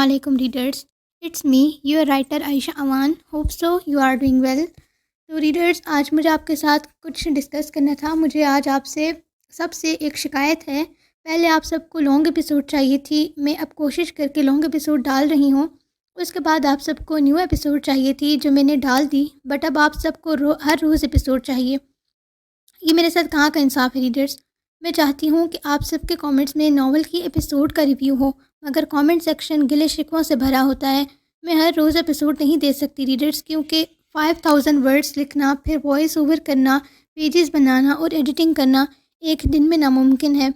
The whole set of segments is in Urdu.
علیکم readers. It's me your writer Ayesha Aman. Hope so you are doing well. تو ریڈرز، آج مجھے آپ کے ساتھ کچھ ڈسکس کرنا تھا. مجھے آج آپ سے سب سے ایک شکایت ہے. پہلے آپ سب کو لانگ ایپیسوڈ چاہیے تھی، میں اب کوشش کر کے لانگ ایپیسوڈ ڈال رہی ہوں. اس کے بعد آپ سب کو نیو ایپیسوڈ چاہیے تھی جو میں نے ڈال دی، بٹ اب آپ سب کو ہر روز ایپیسوڈ چاہیے. یہ میرے ساتھ کہاں کا انصاف ہے ریڈرز؟ میں چاہتی ہوں کہ آپ سب کے کامنٹس میں ناول کی ایپیسوڈ کا ریویو ہو، مگر کامنٹ سیکشن گلے شکووں سے بھرا ہوتا ہے. میں ہر روز ایپیسوڈ نہیں دے سکتی ریڈرز، کیونکہ 5000 ورڈز لکھنا، پھر وائس اوور کرنا، پیجز بنانا اور ایڈیٹنگ کرنا ایک دن میں ناممکن ہے.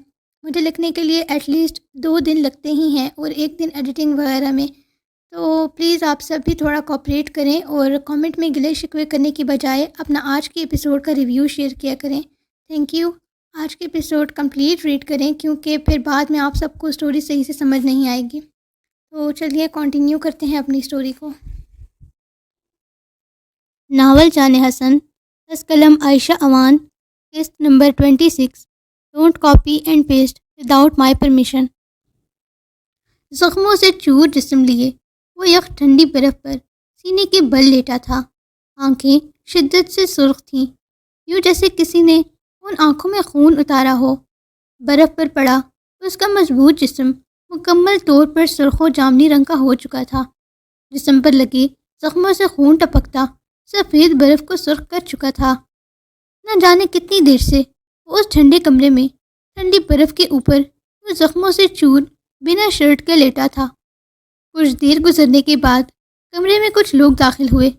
مجھے لکھنے کے لیے ایٹ لیسٹ 2 دن لگتے ہی ہیں، اور ایک دن ایڈیٹنگ وغیرہ میں. تو پلیز آپ سب بھی تھوڑا کوآپریٹ کریں اور کامنٹ میں گلے شکوے کرنے کی بجائے اپنا آج کے ایپیسوڈ کا ریویو شیئر کیا کریں. Thank you. آج کے ایپیسوڈ کمپلیٹ ریڈ کریں، کیونکہ پھر بعد میں آپ سب کو اسٹوری صحیح سے سمجھ نہیں آئے گی. تو چلیے کنٹینیو کرتے ہیں اپنی اسٹوری کو. ناول جان حسن، دس قلم عائشہ امان، قسط number 26. Don't copy and paste without my permission. زخموں سے چور جسم لیے وہ یک ٹھنڈی برف پر سینے کے بل لیٹا تھا. آنکھیں شدت سے سرخ تھیں، یوں جیسے کسی نے ان آنکھوں میں خون اتارا ہو. برف پر پڑا اس کا مضبوط جسم مکمل طور پر سرخ و جامنی رنگ کا ہو چکا تھا. جسم پر لگے زخموں سے خون ٹپکتا سفید برف کو سرخ کر چکا تھا. نہ جانے کتنی دیر سے وہ اس ٹھنڈے کمرے میں ٹھنڈی برف کے اوپر وہ زخموں سے چور بنا شرٹ کے لیٹا تھا. کچھ دیر گزرنے کے بعد کمرے میں کچھ لوگ داخل ہوئے،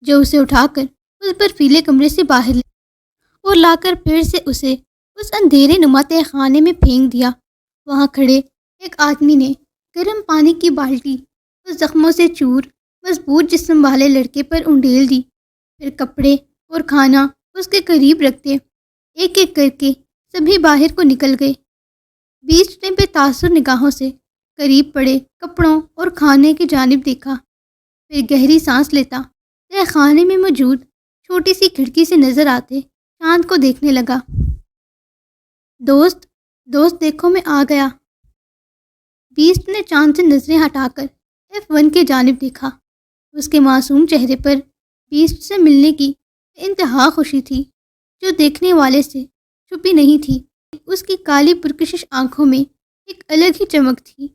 جو اسے اٹھا کر اس برفیلے کمرے سے باہر لے اور لا کر پھر سے اسے اس اندھیرے نما تہہ خانے میں پھینک دیا. وہاں کھڑے ایک آدمی نے گرم پانی کی بالٹی اس زخموں سے چور مضبوط جسم والے لڑکے پر انڈیل دی. پھر کپڑے اور کھانا اس کے قریب رکھتے ایک ایک کر کے سبھی باہر کو نکل گئے. 20 نے بے تاثر نگاہوں سے قریب پڑے کپڑوں اور کھانے کی جانب دیکھا، پھر گہری سانس لیتا تہہ خانے میں موجود چھوٹی سی کھڑکی سے نظر آتے چاند کو دیکھنے لگا. دوست دوست دیکھو میں آ گیا. 20 نے چاند سے نظریں ہٹا کر F1 کے جانب دیکھا. اس کے معصوم چہرے پر 20 سے ملنے کی انتہا خوشی تھی، جو دیکھنے والے سے چھپی نہیں تھی. اس کی کالی پرکشش آنکھوں میں ایک الگ ہی چمک تھی.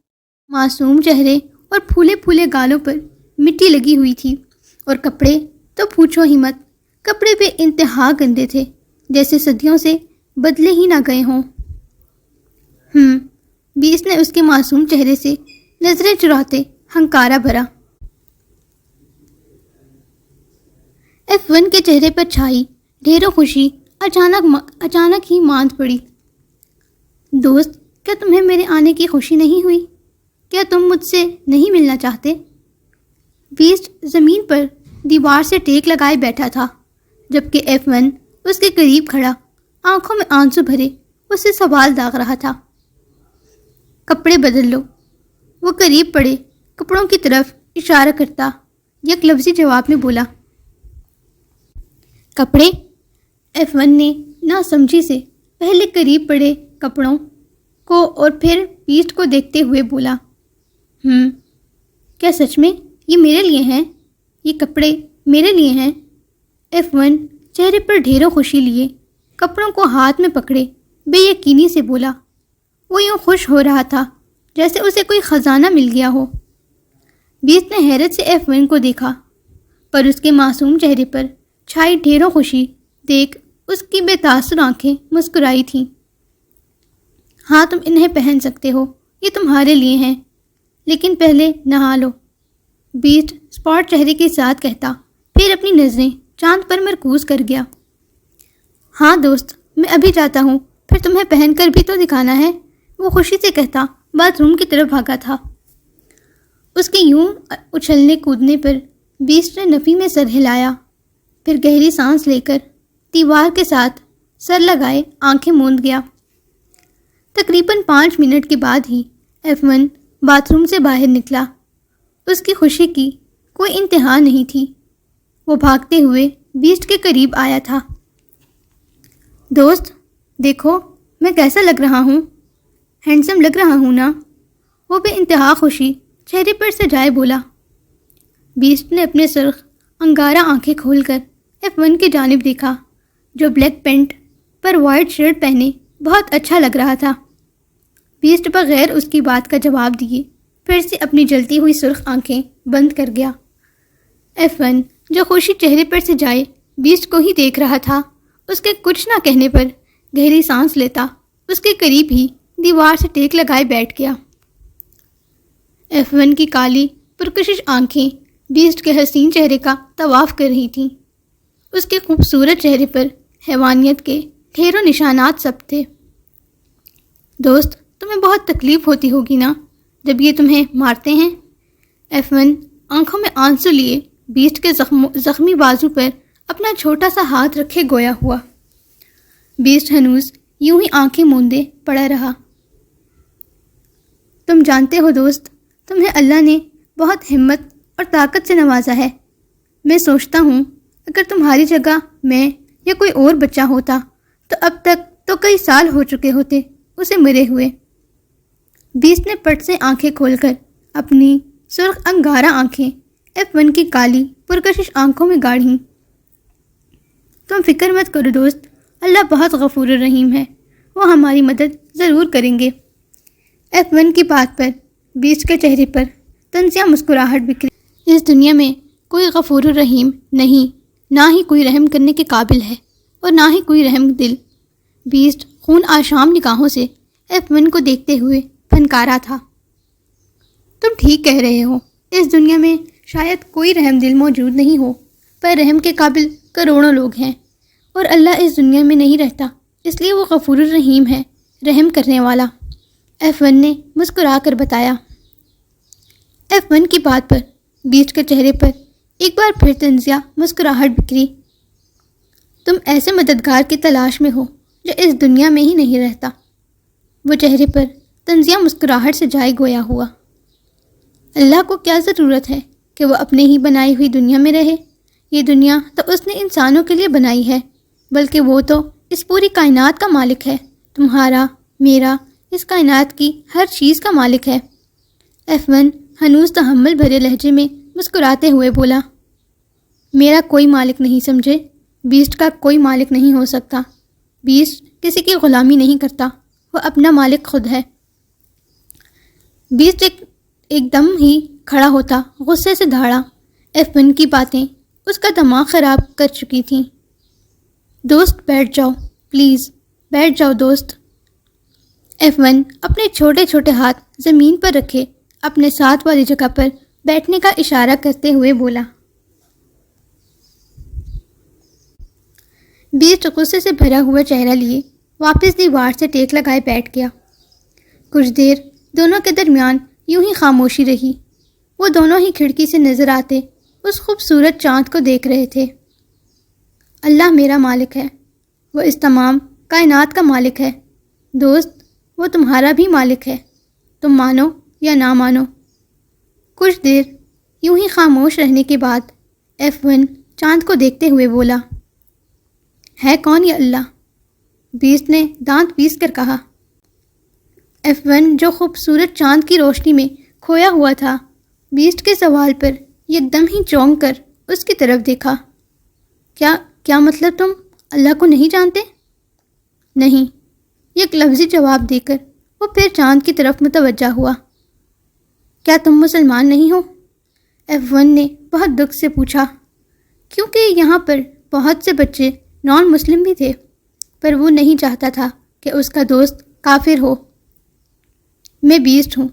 معصوم چہرے اور پھولے پھولے گالوں پر مٹی لگی ہوئی تھی، اور کپڑے تو پوچھو ہی مت. کپڑے بے انتہا گندے تھے، جیسے صدیوں سے بدلے ہی نہ گئے ہوں. 20 نے اس کے معصوم چہرے سے نظریں چراتے ہنکارا بھرا. F1 کے چہرے پر چھائی ڈھیروں خوشی اچانک ہی ماند پڑی. دوست، کیا تمہیں میرے آنے کی خوشی نہیں ہوئی؟ کیا تم مجھ سے نہیں ملنا چاہتے؟ 20 زمین پر دیوار سے ٹیک لگائے بیٹھا تھا، جبکہ F1 اس کے قریب کھڑا آنکھوں میں آنسو بھرے اس سے سوال داغ رہا تھا. کپڑے بدل لو. وہ قریب پڑے کپڑوں کی طرف اشارہ کرتا یک لفظی جواب میں بولا. کپڑے؟ F1 نے نہ سمجھی سے پہلے قریب پڑے کپڑوں کو اور پھر 20 کو دیکھتے ہوئے بولا. کیا سچ میں یہ میرے لیے ہیں؟ یہ کپڑے میرے لیے ہیں؟ F1 چہرے پر ڈھیروں خوشی لیے کپڑوں کو ہاتھ میں پکڑے بے یقینی سے بولا. وہ یوں خوش ہو رہا تھا جیسے اسے کوئی خزانہ مل گیا ہو. 20 نے حیرت سے F1 کو دیکھا، پر اس کے معصوم چہرے پر چھائی ڈھیروں خوشی دیکھ اس کی بے تاثر آنکھیں مسکرائی تھیں. ہاں، تم انہیں پہن سکتے ہو، یہ تمہارے لیے ہیں، لیکن پہلے نہا لو. 20 اسپاٹ چہرے کے ساتھ کہتا، پھر اپنی نظریں چاند پر مرکوز کر گیا. ہاں دوست، میں ابھی جاتا ہوں، پھر تمہیں پہن کر بھی تو دکھانا ہے. وہ خوشی سے کہتا باتھ روم کی طرف بھاگا تھا. اس کے یوں اچھلنے کودنے پر 20 نے نفی میں سر ہلایا، پھر گہری سانس لے کر دیوار کے ساتھ سر لگائے آنکھیں موند گیا. تقریباً 5 منٹ کے بعد ہی F1 باتھ روم سے باہر نکلا. اس کی خوشی کی کوئی انتہا نہیں تھی. وہ بھاگتے ہوئے 20 کے قریب آیا تھا. دوست دیکھو میں کیسا لگ رہا ہوں، ہینڈسم لگ رہا ہوں نا؟ وہ بے انتہا خوشی چہرے پر سجائے بولا۔ بیسٹ نے اپنے سرخ انگارہ آنکھیں کھول کر F1 کی جانب دیکھا، جو بلیک پینٹ پر وائٹ شرٹ پہنے بہت اچھا لگ رہا تھا۔ بیسٹ بغیر اس کی بات کا جواب دیے پھر سے اپنی جلتی ہوئی سرخ آنکھیں بند کر گیا۔ F1 جو خوشی چہرے پر سجائے بیسٹ کو ہی دیکھ رہا تھا، اس کے کچھ نہ کہنے پر گہری سانس لیتا اس کے قریب ہی دیوار سے ٹیک لگائے بیٹھ گیا۔ F1 کی کالی پرکشش آنکھیں بیسٹ کے حسین چہرے کا طواف کر رہی تھیں۔ اس کے خوبصورت چہرے پر حیوانیت کے ڈھیروں نشانات سب تھے۔ دوست، تمہیں بہت تکلیف ہوتی ہوگی نا جب یہ تمہیں مارتے ہیں؟ F1 آنکھوں میں آنسو لیے بیسٹ کے زخمی بازو پر اپنا چھوٹا سا ہاتھ رکھے گویا ہوا۔ بیسٹ ہنوز یوں ہی آنکھیں موندے پڑا رہا۔ تم جانتے ہو دوست، تمہیں اللہ نے بہت ہمت اور طاقت سے نوازا ہے۔ میں سوچتا ہوں اگر تمہاری جگہ میں یا کوئی اور بچہ ہوتا تو اب تک تو کئی سال ہو چکے ہوتے اسے مرے ہوئے۔ بیسٹ نے پٹ سے آنکھیں کھول کر اپنی سرخ انگارہ آنکھیں F1 کی کالی پرکشش آنکھوں میں گاڑھیں۔ تم فکر مت کرو دوست، اللہ بہت غفور الرحیم ہے، وہ ہماری مدد ضرور کریں گے۔ F1 کی بات پر بیسٹ کے چہرے پر طنزیہ مسکراہٹ بکھری۔ اس دنیا میں کوئی غفور الرحیم نہیں، نہ ہی کوئی رحم کرنے کے قابل ہے اور نہ ہی کوئی رحم دل۔ بیسٹ خون آشام نگاہوں سے F1 کو دیکھتے ہوئے پھنکارا تھا۔ تم ٹھیک کہہ رہے ہو، اس دنیا میں شاید کوئی رحم دل موجود نہیں ہو، پر رحم کے قابل کروڑوں لوگ ہیں، اور اللہ اس دنیا میں نہیں رہتا، اس لیے وہ غفور الرحیم ہے، رحم کرنے والا۔ F1 نے مسکرا کر بتایا۔ F1 کی بات پر بیسٹ کے چہرے پر ایک بار پھر طنزیہ مسکراہٹ بکھری۔ تم ایسے مددگار کی تلاش میں ہو جو اس دنیا میں ہی نہیں رہتا۔ وہ چہرے پر طنزیہ مسکراہٹ سے جائے گویا ہوا۔ اللہ کو کیا ضرورت ہے کہ وہ اپنے ہی بنائی ہوئی دنیا میں رہے؟ یہ دنیا تو اس نے انسانوں کے لیے بنائی ہے، بلکہ وہ تو اس پوری کائنات کا مالک ہے، تمہارا، میرا، اس کائنات کی ہر چیز کا مالک ہے۔ F1 ہنوز تحمل بھرے لہجے میں مسکراتے ہوئے بولا۔ میرا کوئی مالک نہیں سمجھے، بیسٹ کا کوئی مالک نہیں ہو سکتا۔ بیسٹ کسی کی غلامی نہیں کرتا، وہ اپنا مالک خود ہے۔ بیسٹ ایک دم ہی کھڑا ہوتا غصے سے دھاڑا۔ F1 کی باتیں اس کا دماغ خراب کر چکی تھیں۔ دوست بیٹھ جاؤ، پلیز بیٹھ جاؤ دوست۔ F1 اپنے چھوٹے چھوٹے ہاتھ زمین پر رکھے اپنے ساتھ والی جگہ پر بیٹھنے کا اشارہ کرتے ہوئے بولا۔ بیسٹ غصے سے بھرا ہوا چہرہ لیے واپس دیوار سے ٹیک لگائے بیٹھ گیا۔ کچھ دیر دونوں کے درمیان یوں ہی خاموشی رہی۔ وہ دونوں ہی کھڑکی سے نظر آتے اس خوبصورت چاند کو دیکھ رہے تھے۔ اللہ میرا مالک ہے، وہ اس تمام کائنات کا مالک ہے۔ دوست، وہ تمہارا بھی مالک ہے، تم مانو یا نہ مانو۔ کچھ دیر یوں ہی خاموش رہنے کے بعد F1 چاند کو دیکھتے ہوئے بولا۔ ہے کون یہ اللہ؟ بیسٹ نے دانت پیس کر کہا۔ F1 جو خوبصورت چاند کی روشنی میں کھویا ہوا تھا، بیسٹ کے سوال پر یک دم ہی چونک کر اس کی طرف دیکھا۔ کیا مطلب تم اللہ کو نہیں جانتے؟ نہیں، ایک لفظی جواب دے کر وہ پھر چاند کی طرف متوجہ ہوا۔ کیا تم مسلمان نہیں ہو؟ F1 نے بہت دکھ سے پوچھا، کیونکہ یہاں پر بہت سے بچے نان مسلم بھی تھے، پر وہ نہیں چاہتا تھا کہ اس کا دوست کافر ہو۔ میں بیسٹ ہوں،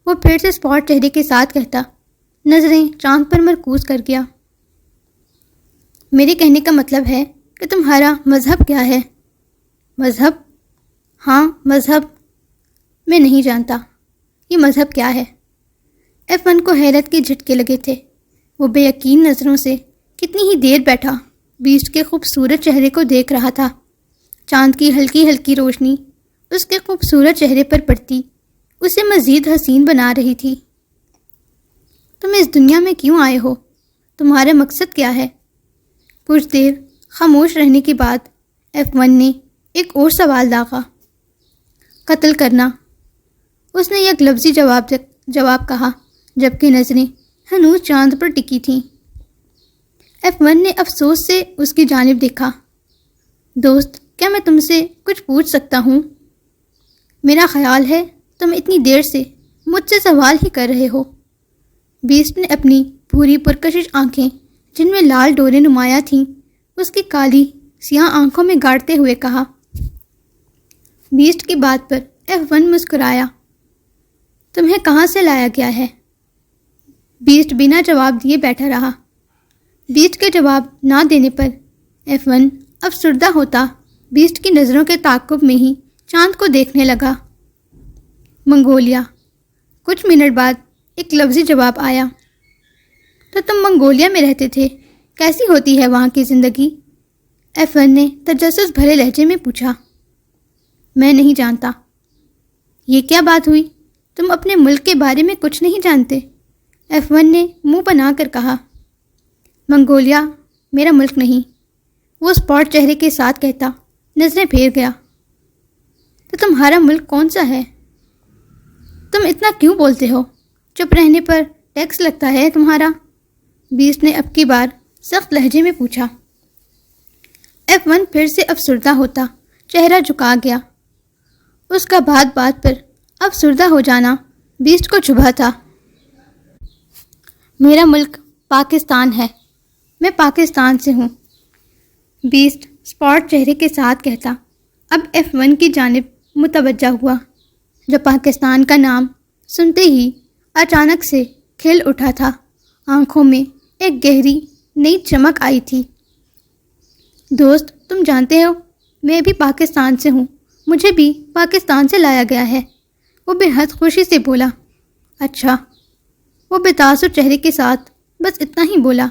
وہ پھر سے اسپاٹ چہرے کے ساتھ کہتا، نظریں چاند پر مرکوز کر گیا۔ میرے کہنے کا مطلب ہے کہ تمہارا مذہب کیا ہے؟ مذہب؟ ہاں مذہب، میں نہیں جانتا یہ مذہب کیا ہے۔ F1 کو حیرت کے جھٹکے لگے تھے۔ وہ بے یقین نظروں سے کتنی ہی دیر بیٹھا بیسٹ کے خوبصورت چہرے کو دیکھ رہا تھا۔ چاند کی ہلکی ہلکی روشنی اس کے خوبصورت چہرے پر پڑتی اسے مزید حسین بنا رہی تھی۔ تم اس دنیا میں کیوں آئے ہو؟ تمہارا مقصد کیا ہے؟ کچھ دیر خاموش رہنے کے بعد F1 نے ایک اور سوال داغا۔ قتل کرنا، اس نے ایک لفظی جواب کہا جبکہ نظریں ہنوز چاند پر ٹکی تھیں۔ F1 نے افسوس سے اس کی جانب دیکھا۔ دوست، کیا میں تم سے کچھ پوچھ سکتا ہوں؟ میرا خیال ہے تم اتنی دیر سے مجھ سے سوال ہی کر رہے ہو۔ بیسٹ نے اپنی پوری پرکشش آنکھیں، جن میں لال ڈوریں نمایاں تھیں، اس کی کالی سیاہ آنکھوں میں گاڑتے ہوئے کہا۔ بیسٹ کی بات پر F1 مسکرایا۔ تمہیں کہاں سے لایا گیا ہے؟ بیسٹ بنا جواب دیے بیٹھا رہا۔ بیسٹ کے جواب نہ دینے پر F1 افسردہ ہوتا بیسٹ کی نظروں کے تعاقب میں ہی چاند کو دیکھنے لگا۔ منگولیا۔ کچھ منٹ بعد ایک لفظی جواب آیا۔ تو تم منگولیا میں رہتے تھے، کیسی ہوتی ہے وہاں کی زندگی؟ F1 نے تجسس بھرے لہجے میں پوچھا۔ میں نہیں جانتا۔ یہ کیا بات ہوئی؟ تم اپنے ملک کے بارے میں کچھ نہیں جانتے؟ F1 نے منہ بنا کر کہا۔ منگولیا میرا ملک نہیں، وہ اسپاٹ چہرے کے ساتھ کہتا نظریں پھیر گیا۔ تو تمہارا ملک کون سا ہے؟ تم اتنا کیوں بولتے ہو؟ چپ رہنے پر ٹیکس لگتا ہے تمہارا؟ بیسٹ نے اب کی بار سخت لہجے میں پوچھا۔ F1 پھر سے افسردہ ہوتا چہرہ جھکا گیا۔ اس کا بات بات پر افسردہ ہو جانا بیسٹ کو چبھا تھا۔ میرا ملک پاکستان ہے، میں پاکستان سے ہوں، بیسٹ اسپاٹ چہرے کے ساتھ کہتا۔ اب F1 کی جانب متوجہ ہوا، جو پاکستان کا نام سنتے ہی اچانک سے کھل اٹھا تھا۔ آنکھوں میں ایک گہری نئی چمک آئی تھی۔ دوست، تم جانتے ہو میں بھی پاکستان سے ہوں، مجھے بھی پاکستان سے لایا گیا ہے، وہ بے حد خوشی سے بولا۔ اچھا، وہ بے تاثر چہرے کے ساتھ بس اتنا ہی بولا۔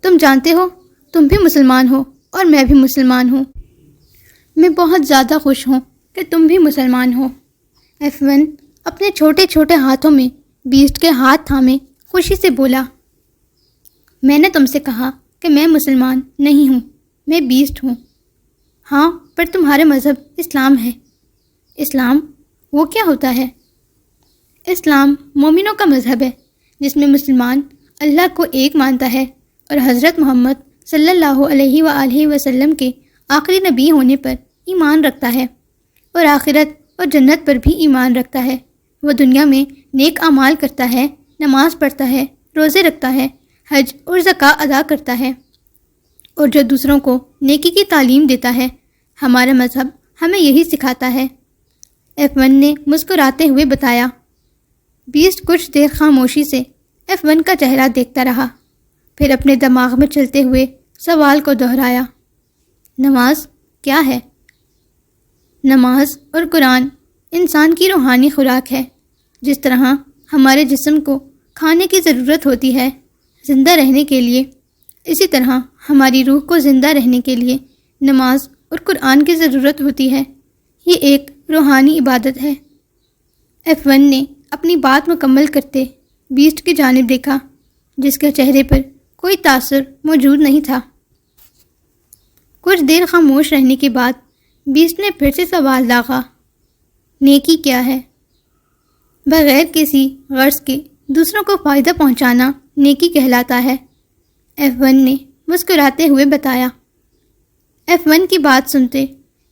تم جانتے ہو تم بھی مسلمان ہو اور میں بھی مسلمان ہوں۔ میں بہت زیادہ خوش ہوں کہ تم بھی مسلمان ہو۔ F1 اپنے چھوٹے چھوٹے ہاتھوں میں بیسٹ کے ہاتھ تھامے خوشی سے بولا۔ میں نے تم سے کہا کہ میں مسلمان نہیں ہوں، میں بیسٹ ہوں۔ ہاں، پر تمہارا مذہب اسلام ہے۔ اسلام؟ وہ کیا ہوتا ہے؟ اسلام مومنوں کا مذہب ہے، جس میں مسلمان اللہ کو ایک مانتا ہے اور حضرت محمد صلی اللہ علیہ وآلہ وسلم کے آخری نبی ہونے پر ایمان رکھتا ہے، اور آخرت اور جنت پر بھی ایمان رکھتا ہے۔ وہ دنیا میں نیک اعمال کرتا ہے، نماز پڑھتا ہے، روزے رکھتا ہے، حج اور زکوٰۃ ادا کرتا ہے، اور جو دوسروں کو نیکی کی تعلیم دیتا ہے۔ ہمارا مذہب ہمیں یہی سکھاتا ہے، F1 نے مسکراتے ہوئے بتایا۔ بیسٹ کچھ دیر خاموشی سے F1 کا چہرہ دیکھتا رہا، پھر اپنے دماغ میں چلتے ہوئے سوال کو دہرایا۔ نماز کیا ہے؟ نماز اور قرآن انسان کی روحانی خوراک ہے۔ جس طرح ہمارے جسم کو کھانے کی ضرورت ہوتی ہے زندہ رہنے کے لیے، اسی طرح ہماری روح کو زندہ رہنے کے لیے نماز اور قرآن کی ضرورت ہوتی ہے۔ یہ ایک روحانی عبادت ہے۔ F1 نے اپنی بات مکمل کرتے بیسٹ کی جانب دیکھا، جس کے چہرے پر کوئی تاثر موجود نہیں تھا۔ کچھ دیر خاموش رہنے کے بعد بیسٹ نے پھر سے سوال داغا۔ نیکی کیا ہے؟ بغیر کسی غرض کے دوسروں کو فائدہ پہنچانا نیکی کہلاتا ہے، F1 نے مسکراتے ہوئے بتایا۔ F1 کی بات سنتے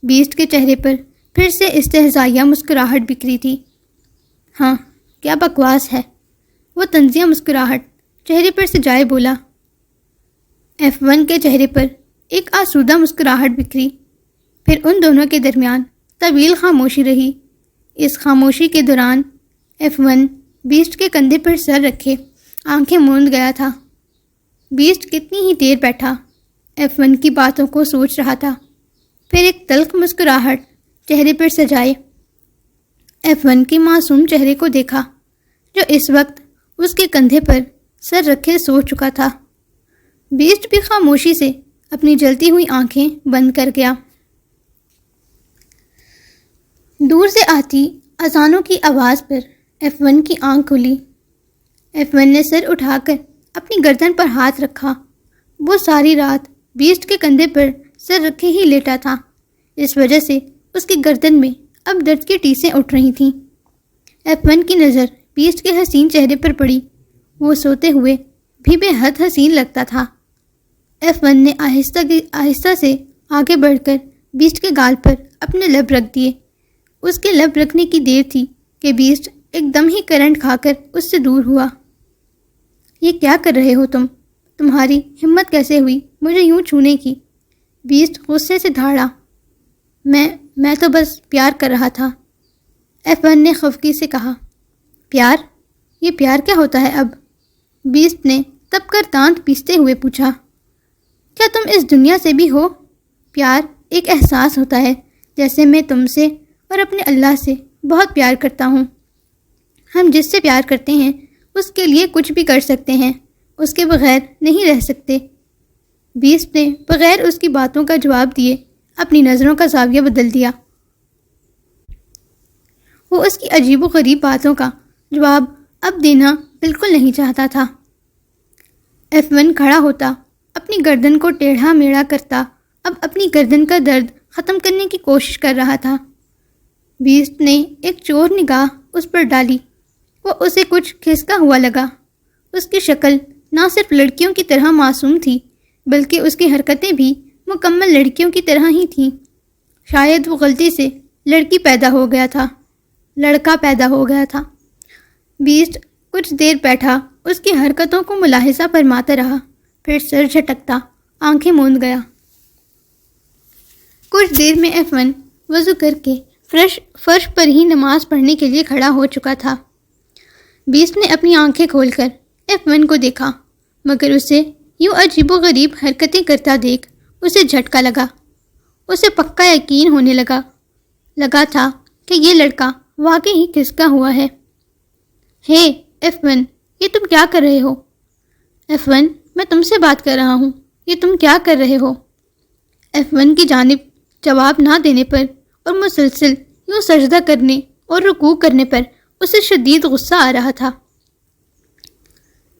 بیسٹ کے چہرے پر پھر سے استہزائیہ مسکراہٹ بکھری تھی۔ ہاں، کیا بکواس ہے، وہ طنزیہ مسکراہٹ چہرے پر سجائے بولا۔ F1 کے چہرے پر ایک آسودہ مسکراہٹ بکھری، پھر ان دونوں کے درمیان طویل خاموشی رہی۔ اس خاموشی کے دوران F1 بیسٹ کے کندھے پر سر رکھے آنکھیں موند گیا تھا۔ بیسٹ کتنی ہی دیر بیٹھا F1 کی باتوں کو سوچ رہا تھا، پھر ایک تلخ مسکراہٹ چہرے پر سجائے F1 کے معصوم چہرے کو دیکھا، جو اس وقت اس کے کندھے پر سر رکھے سو چکا تھا۔ بیسٹ بھی خاموشی سے اپنی جلتی ہوئی آنکھیں بند کر گیا۔ دور سے آتی اذانوں کی آواز پر F1 کی آنکھ کھلی۔ F1 نے سر اٹھا کر اپنی گردن پر ہاتھ رکھا۔ وہ ساری رات بیسٹ کے کندھے پر سر رکھے ہی لیٹا تھا، اس وجہ سے اس کی گردن میں اب درد کی ٹیسیں اٹھ رہی تھیں۔ F1 کی نظر بیسٹ کے حسین چہرے پر پڑی۔ وہ سوتے ہوئے بھی بے حد حسین لگتا تھا۔ F1 نے آہستہ سے آگے بڑھ کر بیسٹ کے گال پر اپنے لب رکھ دیے۔ اس کے لب رکھنے کی دیر تھی کہ بیسٹ ایک دم ہی کرنٹ کھا کر اس سے دور ہوا۔ یہ کیا کر رہے ہو تم؟ تمہاری ہمت کیسے ہوئی مجھے یوں چھونے کی؟ بیسٹ غصے سے دھاڑا۔ میں تو بس پیار کر رہا تھا، F1 نے خفگی سے کہا۔ پیار؟ یہ پیار کیا ہوتا ہے اب؟ بیسٹ نے تپ کر دانت پیستے ہوئے پوچھا۔ کیا تم اس دنیا سے بھی ہو؟ پیار ایک احساس ہوتا ہے، جیسے میں تم سے اور اپنے اللہ سے بہت پیار کرتا ہوں۔ ہم جس سے پیار کرتے ہیں اس کے لیے کچھ بھی کر سکتے ہیں، اس کے بغیر نہیں رہ سکتے۔ بیسٹ نے بغیر اس کی باتوں کا جواب دیے اپنی نظروں کا زاویہ بدل دیا۔ وہ اس کی عجیب و غریب باتوں کا جواب اب دینا بالکل نہیں چاہتا تھا۔ F1 کھڑا ہوتا، اپنی گردن کو ٹیڑھا میڑھا کرتا، اب اپنی گردن کا درد ختم کرنے کی کوشش کر رہا تھا۔ بیسٹ نے ایک چور نگاہ اس پر ڈالی۔ وہ اسے کچھ کھسکا ہوا لگا۔ اس کی شکل نہ صرف لڑکیوں کی طرح معصوم تھی، بلکہ اس کی حرکتیں بھی مکمل لڑکیوں کی طرح ہی تھیں۔ شاید وہ غلطی سے لڑکا پیدا ہو گیا تھا۔ بیسٹ کچھ دیر بیٹھا اس کی حرکتوں کو ملاحظہ فرماتا رہا، پھر سر جھٹکتا آنکھیں موند گیا۔ کچھ دیر میں F1 وضو کر کے فرش پر ہی نماز پڑھنے کے لیے کھڑا ہو چکا تھا۔ بیسٹ نے اپنی آنکھیں کھول کر F1 کو دیکھا، مگر اسے یوں عجیب و غریب حرکتیں کرتا دیکھ اسے جھٹکا لگا۔ اسے پکا یقین ہونے لگا تھا کہ یہ لڑکا واقعی ہی کھسکا ہوا ہے۔ ہے F1، یہ تم کیا کر رہے ہو؟ F1، میں تم سے بات کر رہا ہوں، یہ تم کیا کر رہے ہو؟ F1 کی جانب جواب نہ دینے پر اور مسلسل یوں سجدہ کرنے اور رکوع کرنے پر اسے شدید غصہ آ رہا تھا۔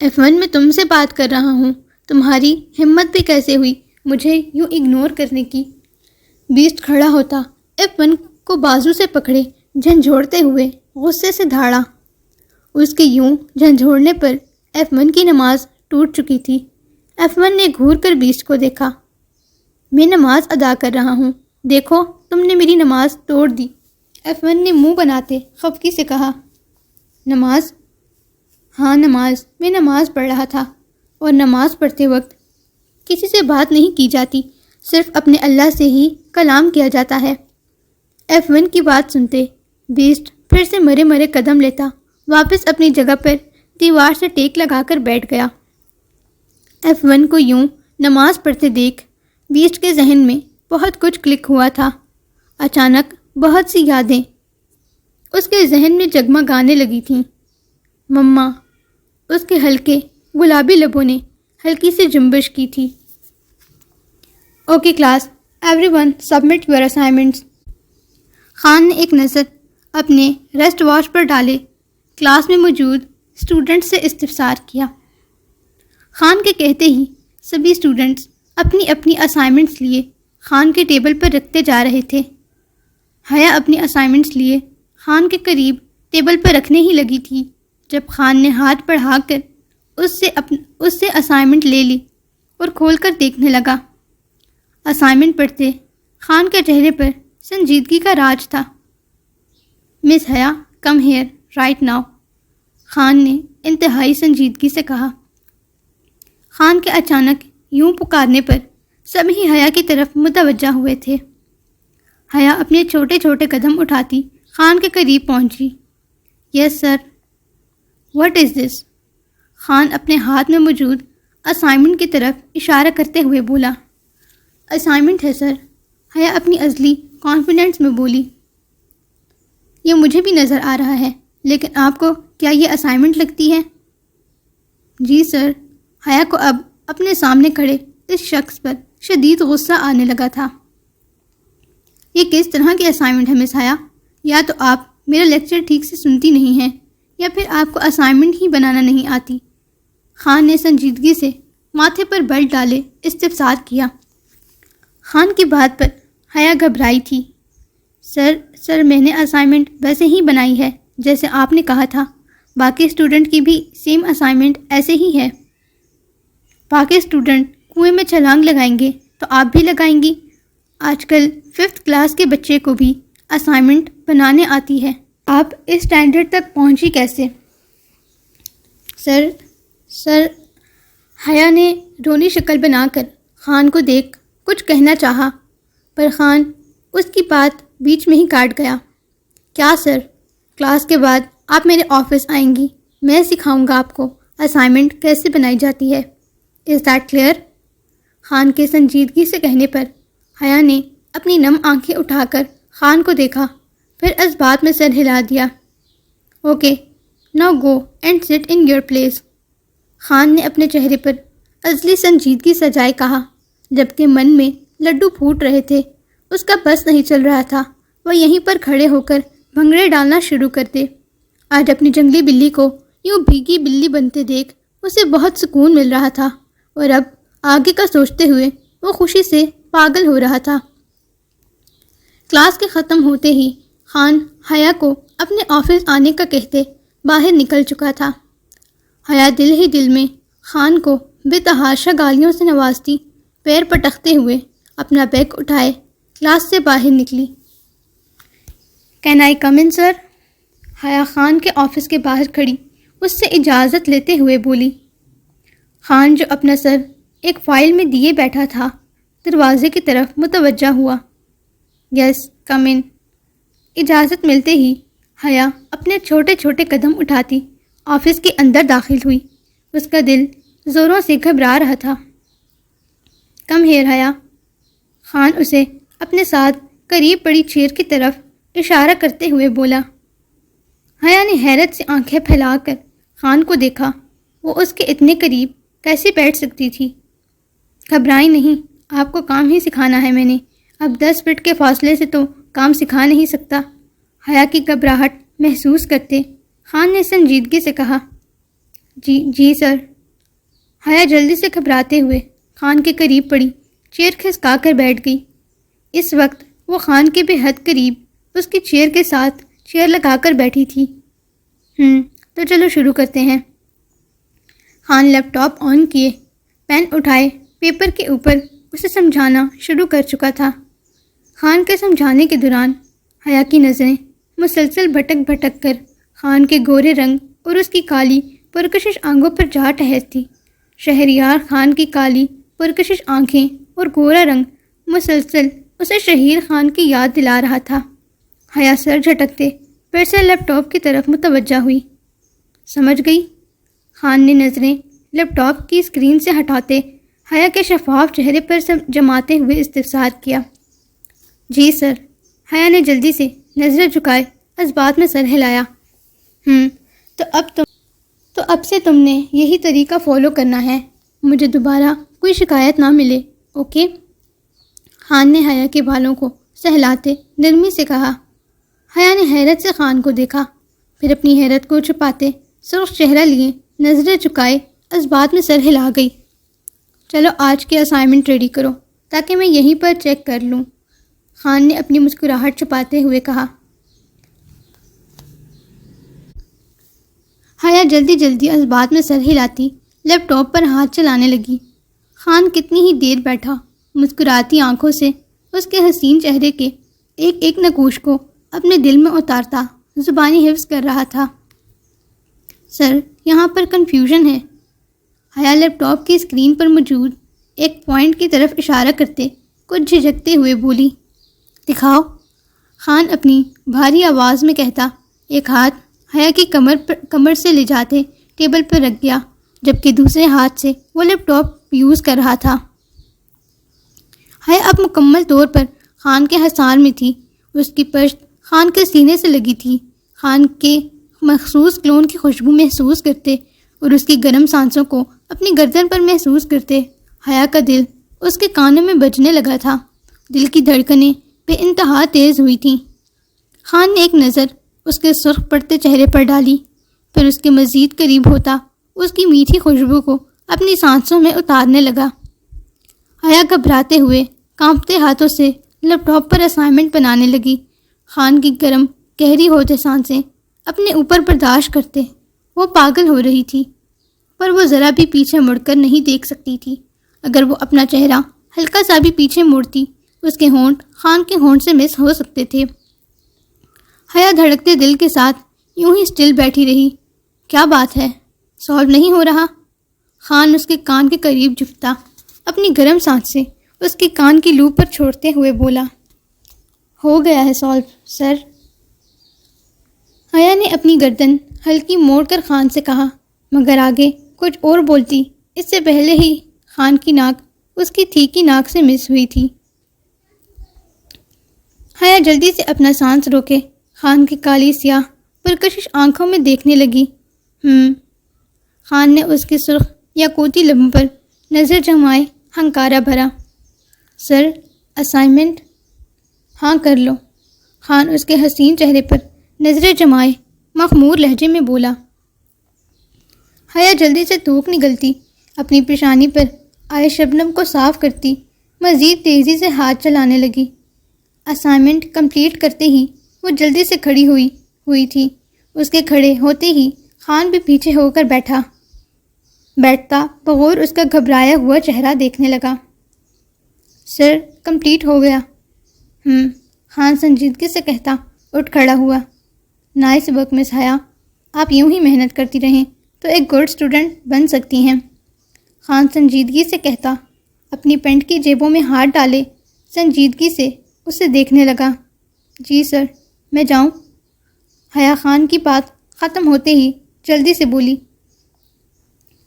F1، میں تم سے بات کر رہا ہوں، تمہاری ہمت بھی کیسے ہوئی مجھے یوں اگنور کرنے کی؟ بیسٹ کھڑا ہوتا، F1 کو بازو سے پکڑے جھنجھوڑتے ہوئے غصے سے دھاڑا۔ اس کے یوں جھنجھوڑنے پر F1 کی نماز ٹوٹ چکی تھی۔ F1 نے گھور کر بیسٹ کو دیکھا۔ میں نماز ادا کر رہا ہوں، دیکھو تم نے میری نماز توڑ دی۔ F1 نے منہ بناتے خفگی سے کہا۔ نماز؟ ہاں نماز، میں نماز پڑھ رہا تھا، اور نماز پڑھتے وقت کسی سے بات نہیں کی جاتی، صرف اپنے اللہ سے ہی کلام کیا جاتا ہے۔ F1 کی بات سنتے بیسٹ پھر سے مرے مرے قدم لیتا واپس اپنی جگہ پر دیوار سے ٹیک لگا کر بیٹھ گیا۔ F1 کو یوں نماز پڑھتے دیکھ بیسٹ کے ذہن میں بہت کچھ کلک ہوا تھا۔ اچانک بہت سی یادیں اس کے ذہن میں جگمگانے لگی تھیں۔ مما، اس کے ہلکے گلابی لبوں نے ہلکی سی جنبش کی تھی۔ Okay class, every one submit your assignments. Khan نے ایک نظر اپنے ریسٹ واچ پر ڈالے کلاس میں موجود اسٹوڈنٹ سے استفسار کیا۔ خان کے کہتے ہی سبھی اسٹوڈنٹس اپنی اپنی اسائنمنٹس لیے خان کے ٹیبل پر رکھتے جا رہے تھے۔ حیا اپنی اسائنمنٹس لیے خان کے قریب ٹیبل پر رکھنے ہی لگی تھی جب خان نے ہاتھ بڑھا کر اس سے اسائنمنٹ لے لی اور کھول کر دیکھنے لگا۔ اسائنمنٹ پڑھتے خان کے چہرے پر سنجیدگی کا راج تھا۔ مس حیا، come here right now, Khan نے انتہائی سنجیدگی سے کہا۔ خان کے اچانک یوں پکارنے پر سبھی حیا کی طرف متوجہ ہوئے تھے۔ حیا اپنے چھوٹے چھوٹے قدم اٹھاتی خان کے قریب پہنچی۔ یس سر۔ واٹ از دس؟ خان اپنے ہاتھ میں موجود اسائنمنٹ کی طرف اشارہ کرتے ہوئے بولا۔ اسائنمنٹ ہے سر، حیا اپنی ازلی کانفیڈنس میں بولی۔ یہ مجھے بھی نظر آ رہا ہے، لیکن آپ کو کیا یہ اسائنمنٹ لگتی ہے؟ جی سر۔ حیا کو اب اپنے سامنے کھڑے اس شخص پر شدید غصہ آنے لگا تھا۔ یہ کس طرح کی اسائنمنٹ ہے مس حیا؟ یا تو آپ میرا لیکچر ٹھیک سے سنتی نہیں ہیں یا پھر آپ کو اسائنمنٹ ہی بنانا نہیں آتی۔ خان نے سنجیدگی سے ماتھے پر بل ڈالے استفسار کیا۔ خان کی بات پر حیا گھبرائی تھی۔ سر میں نے اسائنمنٹ ویسے ہی بنائی ہے جیسے آپ نے کہا تھا، باقی اسٹوڈنٹ کی بھی سیم اسائنمنٹ ایسے ہی ہے۔ باقی اسٹوڈنٹ کنویں میں چھلانگ لگائیں گے تو آپ بھی لگائیں گی؟ آج کل 5th کلاس کے بچے کو بھی اسائنمنٹ بنانے آتی ہے، آپ اس اسٹینڈرڈ تک پہنچی کیسے؟ سر حیا نے رونی شکل بنا کر خان کو دیکھ کچھ کہنا چاہا، پر خان اس کی بات بیچ میں ہی کاٹ گیا۔ کیا سر، کلاس کے بعد آپ میرے آفس آئیں گی، میں سکھاؤں گا آپ کو اسائنمنٹ کیسے بنائی جاتی ہے۔ Is that clear? خان کے سنجیدگی سے کہنے پر حیا نے اپنی نم آنکھیں اٹھا کر خان کو دیکھا، پھر اس بات میں سر ہلا دیا۔ اوکے، ناؤ گو اینڈ سٹ ان یور پلیس، خان نے اپنے چہرے پر ازلی سنجیدگی سجائے کہا، جبکہ من میں لڈو پھوٹ رہے تھے۔ اس کا بس نہیں چل رہا تھا، وہ یہیں پر کھڑے ہو کر بھنگڑے ڈالنا شروع کر دے۔ آج اپنی جنگلی بلی کو یوں بھیگی بلی بنتے دیکھ اسے بہت سکون مل رہا تھا، اور اب آگے کا سوچتے ہوئے وہ خوشی سے پاگل ہو رہا تھا۔ کلاس کے ختم ہوتے ہی خان حیا کو اپنے آفس آنے کا کہتے باہر نکل چکا تھا۔ حیا دل ہی دل میں خان کو بے تحاشا گالیوں سے نوازتی پیر پٹکتے ہوئے اپنا بیگ اٹھائے کلاس سے باہر نکلی۔ کین آئی کم ان سر؟ حیا خان کے آفس کے باہر کھڑی اس سے اجازت لیتے ہوئے بولی۔ خان جو اپنا سر ایک فائل میں دیے بیٹھا تھا دروازے کی طرف متوجہ ہوا۔ یس، کم ان۔ اجازت ملتے ہی حیا اپنے چھوٹے چھوٹے قدم اٹھاتی آفس کے اندر داخل ہوئی۔ اس کا دل زوروں سے گھبرا رہا تھا۔ کم ہیئر حیا، خان اسے اپنے ساتھ قریب پڑی چیئر کی طرف اشارہ کرتے ہوئے بولا۔ حیا نے حیرت سے آنکھیں پھیلا کر خان کو دیکھا، وہ اس کے اتنے قریب کیسے بیٹھ سکتی تھی؟ گھبرائیں نہیں، آپ کو کام ہی سکھانا ہے میں نے، اب 10 فٹ کے فاصلے سے تو کام سکھا نہیں سکتا۔ حیا کی گھبراہٹ محسوس کرتے خان نے سنجیدگی سے کہا، جی سر۔ حیا جلدی سے گھبراتے ہوئے خان کے قریب پڑی چیئر کھسکا کر بیٹھ گئی۔ اس وقت وہ خان کے بے حد قریب اس کی چیئر کے ساتھ چیئر لگا کر بیٹھی تھی۔ تو چلو شروع کرتے ہیں۔ خان لیپ ٹاپ آن کیے، پین اٹھائے، پیپر کے اوپر اسے سمجھانا شروع کر چکا تھا۔ خان کے سمجھانے کے دوران حیا کی نظریں مسلسل بھٹک بھٹک کر خان کے گورے رنگ اور اس کی کالی پرکشش آنکھوں پر جا ٹھہرتی۔ شہریار خان کی کالی پرکشش آنکھیں اور گورا رنگ مسلسل اسے شہیر خان کی یاد دلا رہا تھا۔ حیا سر جھٹکتے پھر سے لیپ ٹاپ کی طرف متوجہ ہوئی۔ سمجھ گئی؟ خان نے نظریں لیپ ٹاپ کی اسکرین سے ہٹاتے حیا کے شفاف چہرے پر جماتے ہوئے استفسار کیا۔ جی سر۔ حیا نے جلدی سے نظریں جھکائے اس بات میں سر ہلایا۔ تو اب سے تم نے یہی طریقہ فالو کرنا ہے، مجھے دوبارہ کوئی شکایت نہ ملے، اوکے؟ خان نے حیا کے بالوں کو سہلاتے نرمی سے کہا۔ حیا نے حیرت سے خان کو دیکھا، پھر اپنی حیرت کو چھپاتے سرخ چہرہ لیے نظریں چکائے اس بات میں سر ہلا گئی۔ چلو آج کی اسائنمنٹ ریڈی کرو تاکہ میں یہیں پر چیک کر لوں، خان نے اپنی مسکراہٹ چھپاتے ہوئے کہا۔ حیا جلدی جلدی اس بات میں سر ہلاتی لیپ ٹاپ پر ہاتھ چلانے لگی۔ خان کتنی ہی دیر بیٹھا، مسکراتی آنکھوں سے اس کے حسین چہرے کے ایک ایک نقوش کو اپنے دل میں اتارتا زبانی حفظ کر رہا تھا۔ سر، یہاں پر کنفیوژن ہے، حیا لیپ ٹاپ کی اسکرین پر موجود ایک پوائنٹ کی طرف اشارہ کرتے کچھ جھجکتے ہوئے بولی۔ دکھاؤ، خان اپنی بھاری آواز میں کہتا ایک ہاتھ حیا کی کمر سے لے جاتے ٹیبل پر رکھ گیا، جبکہ دوسرے ہاتھ سے وہ لیپ ٹاپ یوز کر رہا تھا۔ حیا اب مکمل طور پر خان کے حصار میں تھی، اس کی پشت خان کے سینے سے لگی تھی۔ خان کے مخصوص کلون کی خوشبو محسوس کرتے اور اس کی گرم سانسوں کو اپنی گردن پر محسوس کرتے حیا کا دل اس کے کانوں میں بجنے لگا تھا۔ دل کی دھڑکنیں بے انتہا تیز ہوئی تھیں۔ خان نے ایک نظر اس کے سرخ پڑتے چہرے پر ڈالی، پھر اس کے مزید قریب ہوتا اس کی میٹھی خوشبو کو اپنی سانسوں میں اتارنے لگا۔ حیا گھبراتے ہوئے کانپتے ہاتھوں سے لیپ ٹاپ پر اسائنمنٹ بنانے لگی۔ خان کی گرم گہری ہوتے سانسیں اپنے اوپر برداشت کرتے وہ پاگل ہو رہی تھی، پر وہ ذرا بھی پیچھے مڑ کر نہیں دیکھ سکتی تھی۔ اگر وہ اپنا چہرہ ہلکا سا بھی پیچھے موڑتی، اس کے ہونٹ خان کے ہونٹ سے مس ہو سکتے تھے۔ حیا دھڑکتے دل کے ساتھ یوں ہی اسٹل بیٹھی رہی۔ کیا بات ہے؟ سالو نہیں ہو رہا؟ خان اس کے کان کے قریب جھکتا، اپنی گرم سانس سے اس کے کان کی لوپ پر چھوڑتے ہوئے بولا، ہو گیا ہے سالو سر۔ حیا نے اپنی گردن ہلکی موڑ کر خان سے کہا، مگر آگے کچھ اور بولتی اس سے پہلے ہی خان کی ناک اس کی تھیکی ناک سے مس ہوئی تھی۔ حیا جلدی سے اپنا سانس روکے خان کی کالی سیاہ پرکشش آنکھوں میں دیکھنے لگی۔ خان نے اس کے سرخ یاقوتی لبوں پر نظر جمائے ہنکارا بھرا۔ سر، اسائنمنٹ؟ ہاں کر لو۔ خان اس کے حسین چہرے پر نظریں جمائے مخمور لہجے میں بولا۔ حیا جلدی سے تھوک نگلتی، اپنی پیشانی پر آئے شبنم کو صاف کرتی، مزید تیزی سے ہاتھ چلانے لگی۔ اسائنمنٹ کمپلیٹ کرتے ہی وہ جلدی سے کھڑی ہوئی تھی۔ اس کے کھڑے ہوتے ہی خان بھی پیچھے ہو کر بیٹھتا بغور اس کا گھبرایا ہوا چہرہ دیکھنے لگا۔ سر، کمپلیٹ ہو گیا۔ خان سنجیدگی سے کہتا اٹھ کھڑا ہوا۔ نائس ورک مس حیا، آپ یوں ہی محنت کرتی رہیں تو ایک گڈ اسٹوڈنٹ بن سکتی ہیں۔ خان سنجیدگی سے کہتا اپنی پینٹ کی جیبوں میں ہاتھ ڈالے سنجیدگی سے اسے دیکھنے لگا۔ جی سر، میں جاؤں؟ حیا خان کی بات ختم ہوتے ہی جلدی سے بولی،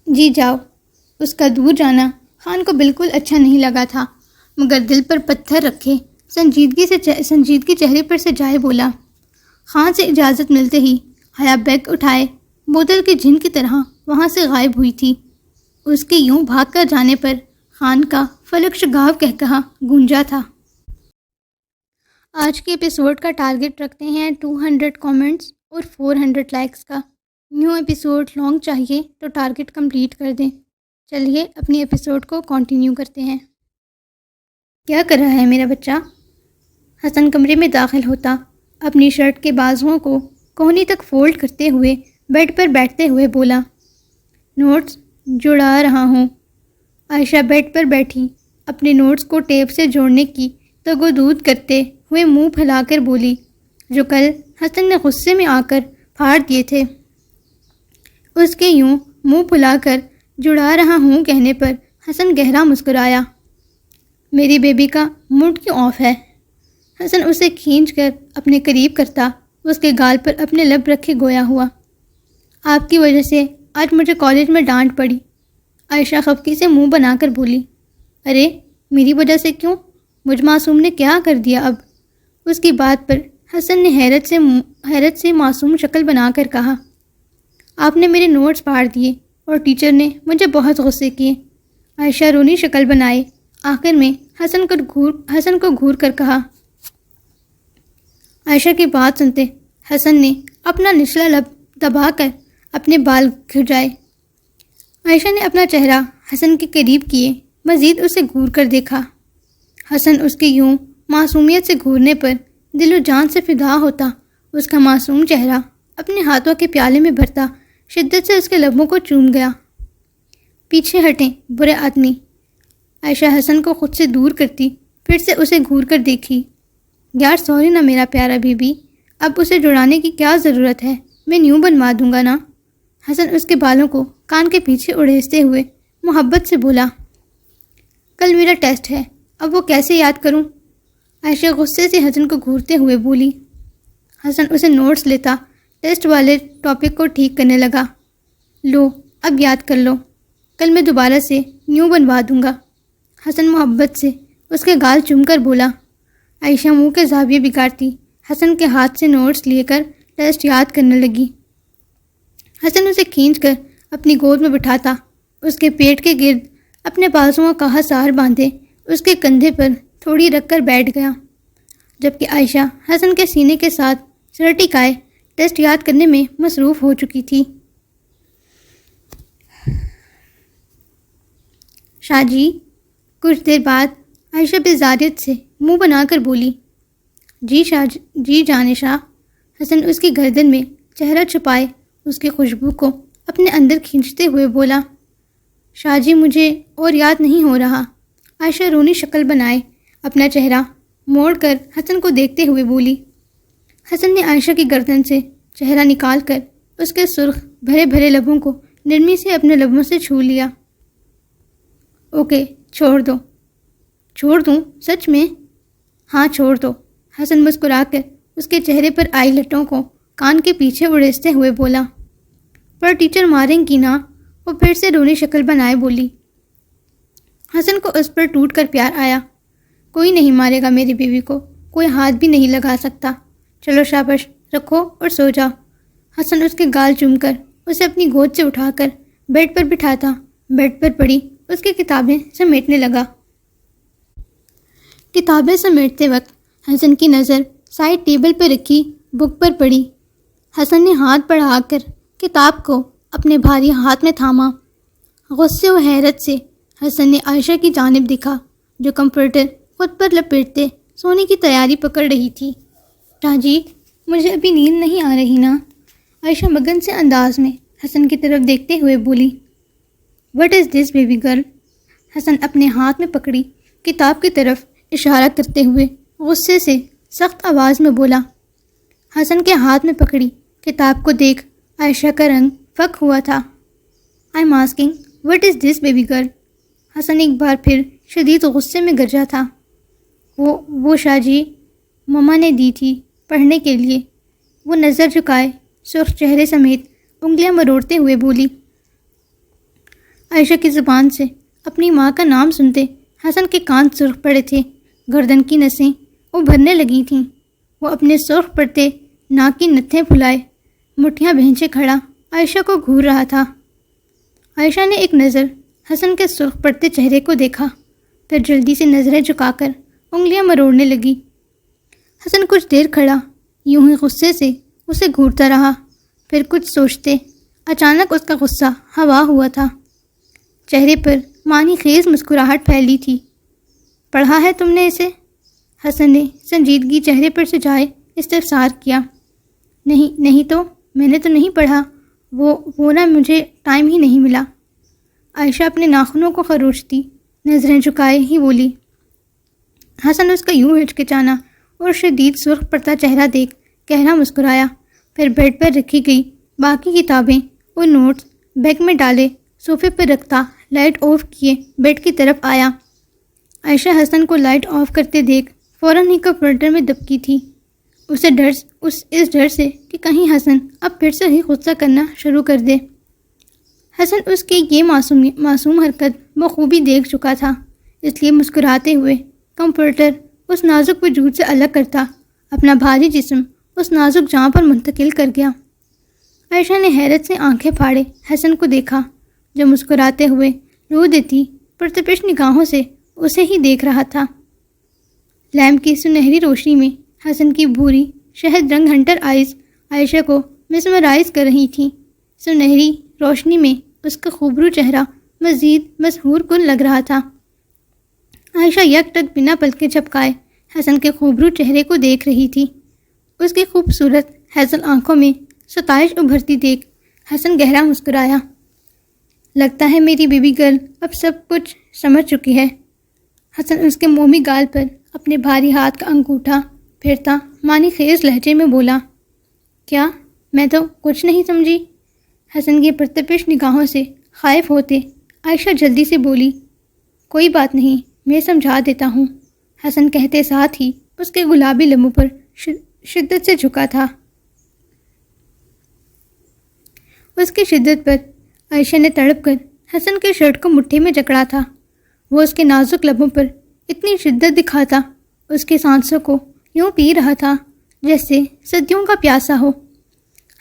جی جاؤ۔ اس کا دور جانا خان کو بالکل اچھا نہیں لگا تھا، مگر دل پر پتھر رکھے سنجیدگی چہرے پر سے جائے بولا۔ خان سے اجازت ملتے ہی حیا بیگ اٹھائے بوتل کے جن کی طرح وہاں سے غائب ہوئی تھی۔ اس کے یوں بھاگ کر جانے پر خان کا فلک شگاف کہا گونجا تھا۔ آج کے ایپیسوڈ کا ٹارگٹ رکھتے ہیں 200 کامنٹس اور 400 لائکس کا۔ نیو ایپیسوڈ لانگ چاہیے تو ٹارگٹ کمپلیٹ کر دیں۔ چلیے اپنی ایپیسوڈ کو کنٹینیو کرتے ہیں۔ کیا کر رہا ہے میرا بچہ؟ حسن کمرے میں داخل ہوتا، اپنی شرٹ کے بازوؤں کو کوہنی تک فولڈ کرتے ہوئے بیڈ پر بیٹھتے ہوئے بولا، نوٹس جڑا رہا ہوں۔ عائشہ بیڈ پر بیٹھی اپنے نوٹس کو ٹیپ سے جوڑنے کی تگودود کرتے ہوئے منہ پھیلا کر بولی، جو کل حسن نے غصے میں آ کر پھاڑ دیے تھے۔ اس کے یوں منہ پھلا کر جڑا رہا ہوں کہنے پر حسن گہرا مسکرایا۔ میری بیبی کا موڈ کیوں آف ہے؟ حسن اسے کھینچ کر اپنے قریب کرتا، اس کے گال پر اپنے لب رکھے گویا ہوا۔ آپ کی وجہ سے آج مجھے کالج میں ڈانٹ پڑی۔ عائشہ خفگی سے منہ بنا کر بولی۔ ارے میری وجہ سے کیوں؟ مجھ معصوم نے کیا کر دیا اب؟ اس کی بات پر حسن نے حیرت سے معصوم شکل بنا کر کہا، آپ نے میرے نوٹس پھاڑ دیے اور ٹیچر نے مجھے بہت غصے کیے۔ عائشہ رونی شکل بنائے آخر میں حسن کو گھور کر کہا۔ عائشہ کی بات سنتے حسن نے اپنا نچلا لب دبا کر اپنے بال کھجائے۔ عائشہ نے اپنا چہرہ حسن کے قریب کیے، مزید اسے گھور کر دیکھا۔ حسن اس کے یوں معصومیت سے گھورنے پر دل و جان سے فدا ہوتا، اس کا معصوم چہرہ اپنے ہاتھوں کے پیالے میں بھرتا شدت سے اس کے لبوں کو چوم گیا۔ پیچھے ہٹیں برے آدمی۔ عائشہ حسن کو خود سے دور کرتی پھر سے اسے گھور کر دیکھی۔ یار سوری نا میرا پیارا بیبی، اب اسے جڑانے کی کیا ضرورت ہے، میں نیو بنوا دوں گا نا۔ حسن اس کے بالوں کو کان کے پیچھے اڑیستے ہوئے محبت سے بولا۔ کل میرا ٹیسٹ ہے، اب وہ کیسے یاد کروں؟ عائشہ غصے سے حسن کو گھورتے ہوئے بولی۔ حسن اسے نوٹس لیتا ٹیسٹ والے ٹاپک کو ٹھیک کرنے لگا۔ لو اب یاد کر لو، کل میں دوبارہ سے نیو بنوا دوں گا۔ حسن محبت سے اس کے گال چوم کر بولا۔ عائشہ منہ کے زاویے بگاڑتی حسن کے ہاتھ سے نوٹس لے کر ٹیسٹ یاد کرنے لگی۔ حسن اسے کھینچ کر اپنی گود میں بٹھاتا، اس کے پیٹ کے گرد اپنے بازوؤں کا حصار باندھے اس کے کندھے پر تھوڑی رکھ کر بیٹھ گیا، جبکہ عائشہ حسن کے سینے کے ساتھ سر ٹکائے ٹیسٹ یاد کرنے میں مصروف ہو چکی تھی۔ شاہ جی، کچھ دیر بعد عائشہ بزاریت سے منہ بنا کر بولی۔ جی جان شاہ۔ حسن اس کی گردن میں چہرہ چھپائے اس کی خوشبو کو اپنے اندر کھینچتے ہوئے بولا، شاہ جی مجھے اور یاد نہیں ہو رہا۔ عائشہ رونی شکل بنائے اپنا چہرہ موڑ کر حسن کو دیکھتے ہوئے بولی۔ حسن نے عائشہ کی گردن سے چہرہ نکال کر اس کے سرخ بھرے بھرے لبوں کو نرمی سے اپنے لبوں سے چھو لیا۔ اوکے چھوڑ دو۔ چھوڑ دوں؟ سچ میں؟ ہاں چھوڑ دو۔ حسن مسکرا کر اس کے چہرے پر آئی لٹوں کو کان کے پیچھے اڑیستے ہوئے بولا۔ پر ٹیچر ماریں گی نا؟ وہ پھر سے رونی شکل بنائے بولی۔ حسن کو اس پر ٹوٹ کر پیار آیا۔ کوئی نہیں مارے گا میری بیوی کو، کوئی ہاتھ بھی نہیں لگا سکتا۔ چلو شاباش، رکھو اور سو جاؤ۔ حسن اس کے گال چوم کر اسے اپنی گود سے اٹھا کر بیڈ پر بٹھاتا بیڈ پر پڑی اس کی کتابیں سمیٹنے لگا۔ کتابیں سمیٹتے وقت حسن کی نظر سائڈ ٹیبل پر رکھی بک پر پڑی۔ حسن نے ہاتھ بڑھا کر کتاب کو اپنے بھاری ہاتھ میں تھاما۔ غصے و حیرت سے حسن نے عائشہ کی جانب دیکھا جو کمفرٹر خود پر لپیٹتے سونے کی تیاری پکڑ رہی تھی۔ شاہ جی مجھے ابھی نیند نہیں آ رہی نا؟ عائشہ مگن سے انداز میں حسن کی طرف دیکھتے ہوئے بولی۔ What is this baby girl? Hasan اپنے ہاتھ میں پکڑی کتاب کی طرف اشارہ کرتے ہوئے غصے سے سخت آواز میں بولا۔ حسن کے ہاتھ میں پکڑی کتاب کو دیکھ عائشہ کا رنگ فک ہوا تھا۔ I am asking what is this baby girl? Hasan ایک بار پھر شدید غصے میں گرجا تھا۔ وہ شاہ جی مما نے دی تھی پڑھنے کے لیے۔ وہ نظر جھکائے سرخ چہرے سمیت انگلیاں مروڑتے ہوئے بولی۔ عائشہ کی زبان سے اپنی ماں کا نام سنتے حسن کے کان سرخ پڑے تھے، گردن کی نسیں ابھرنے لگی تھیں۔ وہ اپنے سرخ پڑتے ناک کی نتھیں پھلائے مٹھیاں بھینچے کھڑا عائشہ کو گھور رہا تھا۔ عائشہ نے ایک نظر حسن کے سرخ پڑتے چہرے کو دیکھا، پھر جلدی سے نظریں جھکا کر انگلیاں مروڑنے لگی۔ حسن کچھ دیر کھڑا یوں ہی غصے سے اسے گھورتا رہا، پھر کچھ سوچتے اچانک اس کا غصہ ہوا ہوا تھا۔ چہرے پر معنی خیز مسکراہٹ پھیلی تھی۔ پڑھا ہے تم نے اسے؟ حسن نے سنجیدگی چہرے پر سجائے استفسار کیا۔ نہیں تو میں نے تو نہیں پڑھا، وہ نہ مجھے ٹائم ہی نہیں ملا۔ عائشہ اپنے ناخنوں کو خروچتی نظریں جھکائے ہی بولی۔ حسن اس کا یوں ہچکچانا اور شدید سرخ پڑتا چہرہ دیکھ گہرا مسکرایا، پھر بیڈ پر رکھی گئی باقی کتابیں اور نوٹس بیگ میں ڈالے صوفے پر رکھتا لائٹ آف کیے بیڈ کی طرف آیا۔ عائشہ حسن کو لائٹ آف کرتے دیکھ فوراً ہی کمفرٹر میں دبکی تھی۔ اسے اس ڈر سے کہ کہیں حسن اب پھر سے ہی غصہ کرنا شروع کر دے۔ حسن اس کی یہ معصوم حرکت بخوبی دیکھ چکا تھا، اس لیے مسکراتے ہوئے کمفرٹر اس نازک وجود سے الگ کرتا اپنا بھاری جسم اس نازک جاں پر منتقل کر گیا۔ عائشہ نے حیرت سے آنکھیں پھاڑے حسن کو دیکھا جو مسکراتے ہوئے رو دیتی پرتپش نگاہوں سے اسے ہی دیکھ رہا تھا۔ لیمپ کی سنہری روشنی میں حسن کی بھوری شہد رنگ ہنٹر آئیز عائشہ کو مسمرائز کر رہی تھیں۔ سنہری روشنی میں اس کا خوبرو چہرہ مزید مسحور کن لگ رہا تھا۔ عائشہ یک ٹک بنا پلکیں جھپکائے حسن کے خوبرو چہرے کو دیکھ رہی تھی۔ اس کی خوبصورت ہیزل آنکھوں میں ستائش ابھرتی دیکھ حسن گہرا مسکرایا۔ لگتا ہے میری بیبی گرل اب سب کچھ سمجھ چکی ہے۔ حسن اس کے مومی گال پر اپنے بھاری ہاتھ کا انگوٹھا پھیرتا معنی خیز لہجے میں بولا۔ کیا؟ میں تو کچھ نہیں سمجھی۔ حسن کی پرتپش نگاہوں سے خائف ہوتے عائشہ جلدی سے بولی۔ کوئی بات نہیں، میں سمجھا دیتا ہوں۔ حسن کہتے ساتھ ہی اس کے گلابی لبوں پر شدت سے جھکا تھا۔ اس کی شدت پر عائشہ نے تڑپ کر حسن کے شرٹ کو مٹھی میں جکڑا تھا۔ وہ اس کے نازک لبوں پر اتنی شدت دکھاتا اس کی سانسوں کو یوں پی رہا تھا جیسے صدیوں کا پیاسا ہو۔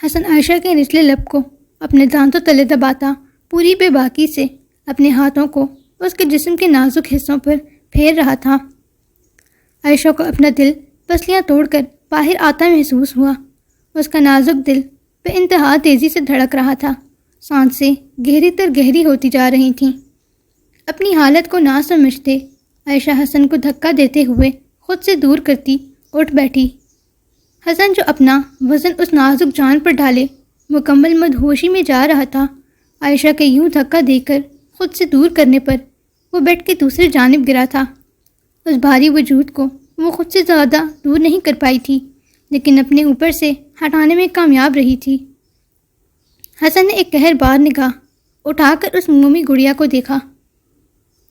حسن عائشہ کے نچلے لب کو اپنے دانتوں تلے دباتا پوری بے باکی سے اپنے ہاتھوں کو اس کے جسم کے نازک حصوں پر پھیر رہا تھا۔ عائشہ کو اپنا دل پسلیاں توڑ کر باہر آتا محسوس ہوا۔ اس کا نازک دل بے انتہا تیزی سے دھڑک رہا تھا، سانسیں گہری تر گہری ہوتی جا رہی تھیں۔ اپنی حالت کو نہ سمجھتے عائشہ حسن کو دھکا دیتے ہوئے خود سے دور کرتی اٹھ بیٹھی۔ حسن جو اپنا وزن اس نازک جان پر ڈالے مکمل مدہوشی میں جا رہا تھا۔ عائشہ کے یوں دھکا دے کر خود سے دور کرنے پر وہ بیڈ کی دوسری جانب گرا تھا۔ اس بھاری وجود کو وہ خود سے زیادہ دور نہیں کر پائی تھی، لیکن اپنے اوپر سے ہٹانے میں کامیاب رہی تھی۔ حسن نے ایک قہر بار نگاہ اٹھا کر اس مومی گڑیا کو دیکھا۔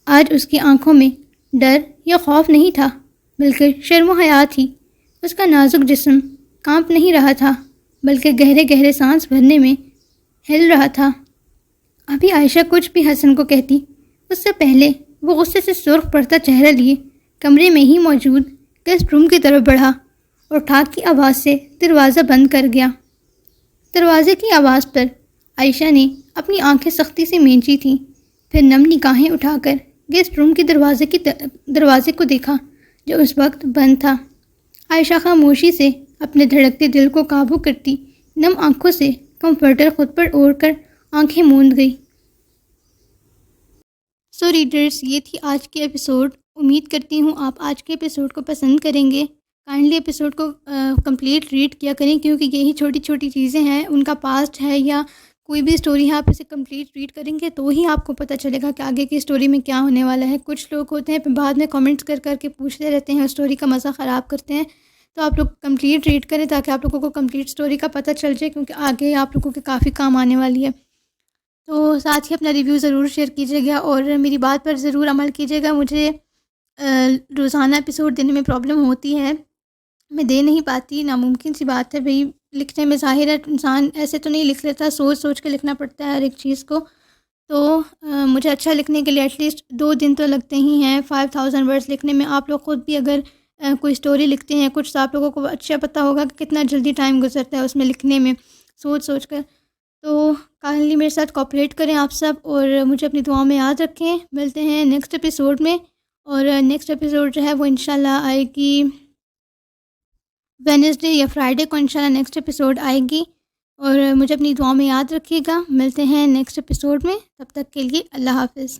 آج اس کی آنکھوں میں ڈر یا خوف نہیں تھا، بلکہ شرم و حیا تھی۔ اس کا نازک جسم کانپ نہیں رہا تھا، بلکہ گہرے گہرے سانس بھرنے میں ہل رہا تھا۔ ابھی عائشہ کچھ بھی حسن کو کہتی، اس سے پہلے وہ غصے سے سرخ پڑتا چہرہ لیے کمرے میں ہی موجود گیسٹ روم کی طرف بڑھا اور ٹھاک کی آواز سے دروازہ بند کر گیا۔ دروازے کی آواز پر عائشہ نے اپنی آنکھیں سختی سے مینچی تھیں، پھر نم نگاہیں اٹھا کر گیسٹ روم کی دروازے کو دیکھا جو اس وقت بند تھا۔ عائشہ خاموشی سے اپنے دھڑکتے دل کو قابو کرتی نم آنکھوں سے کمفرٹر خود پر اوڑھ کر آنکھیں موند گئی۔ سو ریڈرز، یہ تھی آج کی ایپیسوڈ۔ امید کرتی ہوں آپ آج کے ایپیسوڈ کو پسند کریں گے۔ کائنڈلی ایپیسوڈ کو کمپلیٹ ریڈ کیا کریں، کیونکہ یہی چھوٹی چھوٹی چیزیں ہیں، ان کا پاسٹ ہے یا کوئی بھی اسٹوری ہے، آپ اسے کمپلیٹ ریڈ کریں گے تو ہی آپ کو پتہ چلے گا کہ آگے کی اسٹوری میں کیا ہونے والا ہے۔ کچھ لوگ ہوتے ہیں پھر بعد میں کامنٹس کر کے پوچھتے رہتے ہیں، اسٹوری کا مزہ خراب کرتے ہیں۔ تو آپ لوگ کمپلیٹ ریڈ کریں تاکہ آپ لوگوں کو کمپلیٹ اسٹوری کا پتہ چل جائے، کیونکہ آگے آپ لوگوں کے کافی کام آنے والی ہے۔ تو ساتھ ہی اپنا ریویو ضرور شیئر کیجیے گا اور میری بات پر ضرور عمل کیجیے گا۔ مجھے روزانہ ایپیسوڈ دینے میں پرابلم ہوتی ہے، میں دے نہیں پاتی، ناممکن سی بات ہے بھئی۔ لکھنے میں ظاہر ہے انسان ایسے تو نہیں لکھ لیتا، سوچ سوچ کے لکھنا پڑتا ہے ہر ایک چیز کو۔ تو مجھے اچھا لکھنے کے لیے ایٹ لیسٹ 2 دن تو لگتے ہی ہیں 5000 ورڈز لکھنے میں۔ آپ لوگ خود بھی اگر کوئی اسٹوری لکھتے ہیں کچھ، تو آپ لوگوں کو اچھا پتہ ہوگا کہ کتنا جلدی ٹائم گزرتا ہے اس میں لکھنے میں، سوچ سوچ کر۔ تو کائنڈلی میرے ساتھ کوآپریٹ کریں آپ سب، اور مجھے اپنی دعاؤں میں یاد رکھیں۔ ملتے ہیں نیکسٹ ایپیسوڈ میں، اور نیکسٹ ایپیسوڈ جو ہے وہ انشاءاللہ آئے گی وینسڈے یا فرائیڈے کو، انشاءاللہ نیکسٹ ایپیسوڈ آئے گی، اور مجھے اپنی دعاؤں میں یاد رکھیے گا۔ ملتے ہیں نیکسٹ ایپیسوڈ میں، تب تک کے لیے اللہ حافظ۔